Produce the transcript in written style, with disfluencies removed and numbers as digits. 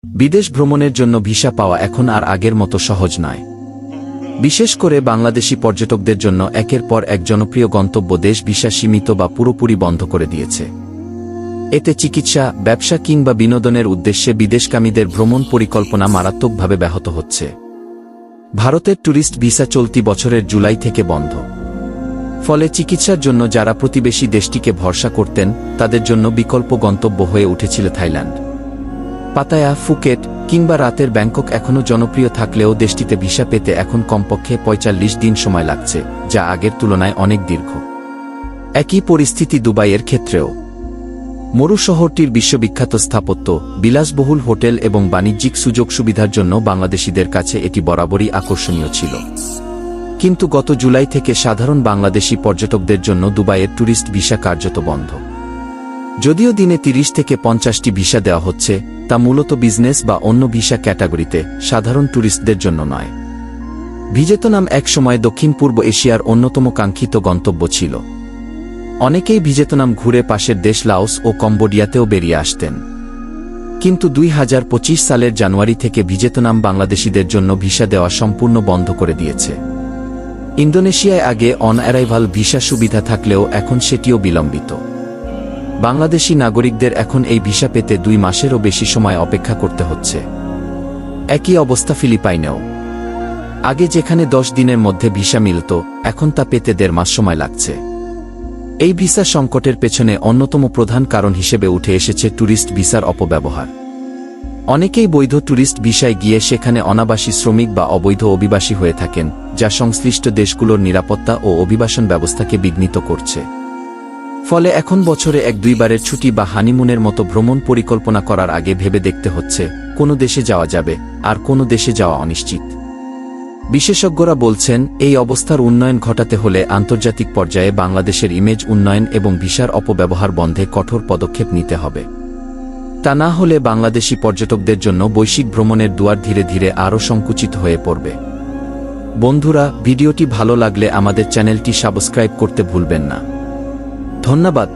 বিদেশ ভ্রমণের জন্য ভিসা পাওয়া এখন আর আগের মতো সহজ নয়। বিশেষ করে বাংলাদেশি পর্যটকদের জন্য একের পর এক জনপ্রিয় গন্তব্য দেশ ভিসা সীমিত বা পুরোপুরি বন্ধ করে দিয়েছে। এতে চিকিৎসা, ব্যবসা কিংবা বিনোদনের উদ্দেশ্যে বিদেশগামীদের ভ্রমণ পরিকল্পনা মারাত্মকভাবে ব্যাহত হচ্ছে। ভারতের ট্যুরিস্ট ভিসা চলতি বছরের জুলাই থেকে বন্ধ। ফলে চিকিৎসার জন্য যারা প্রতিবেশী দেশটিকে ভরসা করতেন তাদের জন্য বিকল্প গন্তব্য হয়ে উঠেছিল থাইল্যান্ড, পাতায়া, ফুকেট কিংবা রাতের ব্যাংকক এখনও জনপ্রিয় থাকলেও দেশটিতে ভিসা পেতে এখন কমপক্ষে ৪৫ দিন সময় লাগছে, যা আগের তুলনায় অনেক দীর্ঘ। একই পরিস্থিতি দুবাইয়ের ক্ষেত্রেও। মরু শহরটির বিশ্ববিখ্যাত স্থাপত্য, বিলাসবহুল হোটেল এবং বাণিজ্যিক সুযোগ সুবিধার জন্য বাংলাদেশিদের কাছে এটি বরাবরই আকর্ষণীয় ছিল। কিন্তু গত জুলাই থেকে সাধারণ বাংলাদেশি পর্যটকদের জন্য দুবাইয়ের ট্যুরিস্ট ভিসা কার্যত বন্ধ। যদিও দিনে ৩০ থেকে ৫০টি ভিসা দেওয়া হচ্ছে, তা মূলত বিজনেস বা অন্য ভিসা ক্যাটাগরিতে, সাধারণ ট্যুরিস্টদের জন্য নয়। ভিয়েতনাম একসময় দক্ষিণ পূর্ব এশিয়ার অন্যতম কাঙ্ক্ষিত গন্তব্য ছিল। অনেকেই ভিয়েতনাম ঘুরে পাশের দেশ লাওস ও কম্বোডিয়াতেও বেরিয়ে আসতেন। কিন্তু ২০২৫ সালের জানুয়ারি থেকে ভিয়েতনাম বাংলাদেশিদের জন্য ভিসা দেওয়া সম্পূর্ণ বন্ধ করে দিয়েছে। ইন্দোনেশিয়ায় আগে অন অ্যারাইভাল ভিসা সুবিধা থাকলেও এখন সেটিও বিলম্বিত। বাংলাদেশি নাগরিকদের এখন এই ভিসা পেতে ২ মাসেরও বেশি সময় অপেক্ষা করতে হচ্ছে। একই অবস্থা ফিলিপাইনেও। আগে যেখানে ১০ দিনের মধ্যে ভিসা মিলত, এখন তা পেতে ১.৫ মাস সময় লাগছে। এই ভিসা সংকটের পেছনে অন্যতম প্রধান কারণ হিসেবে উঠে এসেছে ট্যুরিস্ট ভিসার অপব্যবহার। অনেকেই বৈধ ট্যুরিস্ট ভিসায় গিয়ে সেখানে অনাবাসী শ্রমিক বা অবৈধ অভিবাসী হয়ে থাকেন, যা সংশ্লিষ্ট দেশগুলোর নিরাপত্তা ও অভিবাসন ব্যবস্থাকে বিঘ্নিত করছে। ফলে এখন বছরে ১-২ বারের ছুটি বা হানিমুনের মতো ভ্রমণ পরিকল্পনা করার আগে ভেবে দেখতে হচ্ছে কোন দেশে যাওয়া যাবে আর কোন দেশে যাওয়া অনিশ্চিত। বিশেষজ্ঞরা বলছেন, এই অবস্থার উন্নয়ন ঘটাতে হলে আন্তর্জাতিক পর্যায়ে বাংলাদেশের ইমেজ উন্নয়ন এবং ভিসার অপব্যবহার বন্ধে কঠোর পদক্ষেপ নিতে হবে। তা না হলে বাংলাদেশি পর্যটকদের জন্য বৈশ্বিক ভ্রমণের দুয়ার ধীরে ধীরে আরও সংকুচিত হয়ে পড়বে। বন্ধুরা, ভিডিওটি ভালো লাগলে আমাদের চ্যানেলটি সাবস্ক্রাইব করতে ভুলবেন না। ধন্যবাদ।